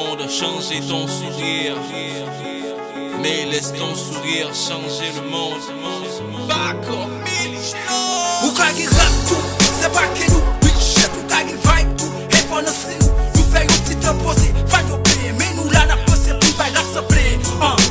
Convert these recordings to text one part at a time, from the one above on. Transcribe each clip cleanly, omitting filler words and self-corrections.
monde, changer ton sourire. Mais laisse ton sourire changer le monde. Bako, ou quand il rap tout, c'est pas que nous bitch, ou quand il vibe tout, et pour nous c'est nous fait une petite opposée, va nous payer, mais nous là n'a pas c'est plus by l'assembler.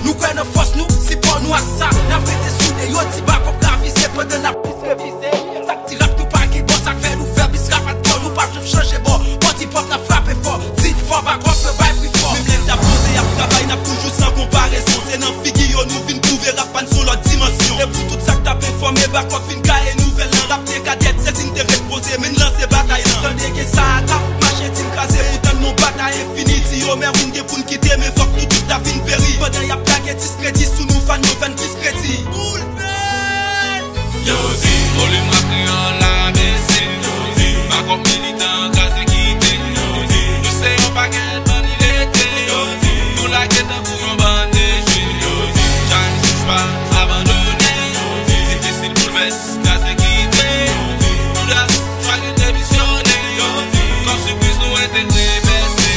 Nous connaissons force nous, si pour nous à ça, n'a pété sous des yotis bas comme la vie, c'est pas de la piste révisée. Ça qui rap nous pas qui bon, ça fait nous faire bis rap à toi, nous pas changer bon, quand il pop n'a frappé fort, si fort, bah quoi peut bail plus fort. Même l'aide à poser, à travail, n'a toujours sans comparaison, c'est dans figure nous vin trouver rap sur leur dimension. Et pour tout ça que t'as performé, bah quoi fin caille nouvelle, rap des cadettes, c'est intérêt posé, mais lancer bataille. Tandis que ça tape, marcher team casé, pourtant non bataille infinity. Yo, mais on pour nous quitter, mais faut que tout ta vie péri. Pendant y'a plaqué discrédit, sous nous fan, nous fan discrédit. Yo di, volume rappé en la BC. Ma cop militant, gaz quitté. Nous c'est un paquet de ban il était. Nous la guette pour un bandage. J'aime si j'pas abandonné. Difficile pour le veste, gaz quitté. Nous la soirée démissionné. Comme surprise nous intégrer baissé.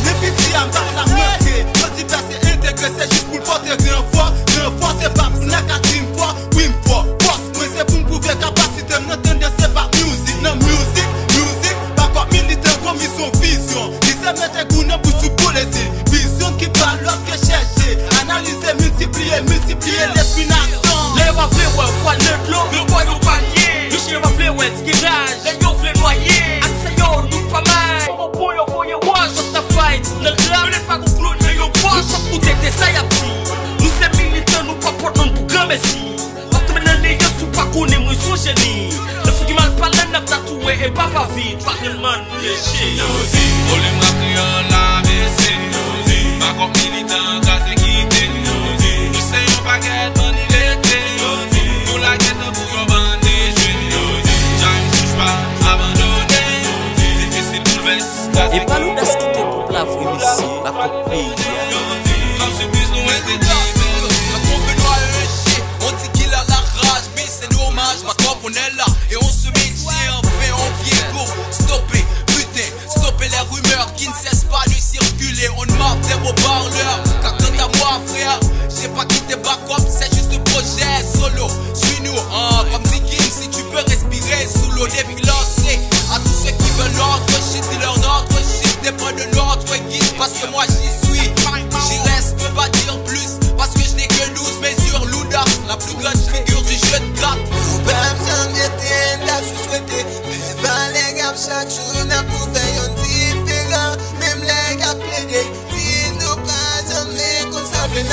Les petits en bas la moitié. Quand ils passent intégré, c'est juste pour le porter grand fort. Grand fort, c'est pas pour la catine fort. Wim fort, force, moi c'est pour me prouver capacité. M'entendez, c'est pas musique. Non, musique, pas comme militaire comme ils sont vision. Ils se mettent goût dans pour tout pour les îles. Vision qui parle l'autre que chercher. Analyser, multiplier l'esprit n'attend. Les waflés, ouais, le l'eau, le boy, le palier. Le chien waflé, ouais, tirage. Les yoflés noyés. Accès, yo, nous pas mal. Pour yo, watch, just a fight. Le rap, n'est pas qu'on clown, mais yo, watch. Nous sommes pour t'aider, ça y a petit. Nous c'est militaires, nous pas portons pour grand messie. Parce que maintenant, les gars, tout pas connaît, moi, ils sont génies. Le fou qui mal parle, n'a pas tatoué, et papa vite. Pas de man, léger. Yo di, volume rappé en la BC. Ma cop militant, gaz quitté. Nous c'est un paquet de ban il était. Nous la guette pour un bandage. J'aime si j'pas abandonné. Difficile pour le veste, gaz Et pas nous d'assister pour la vraie ici, la copie. comme surprise nous intégrer. On dit qu'il a la rage, mais c'est dommage, ma cop on est là et on se met enfin on vient pour stopper, putain, stopper les rumeurs qui ne cessent pas de circuler. On marque des beaux parleurs, car quant à moi frère, j'ai pas quitté backup, c'est juste un projet solo. Suis-nous, comme Ziggy, si tu peux respirer sous l'eau, défi lancé à tous ceux qui veulent notre shit, dis-leur notre shit dépend de notre guide, parce que moi j'y suis, j'y reste, peux pas dire plus, parce que je n'ai que 12 mesures, Louda, la plus grande figure du jeu de cartes. Nous pas besoin d'éteindre la souhaité. Mais pas les gars, chaque jour n'a pour faire un différent. Même les gars plaidés, si nous pas jamais qu'on s'appelle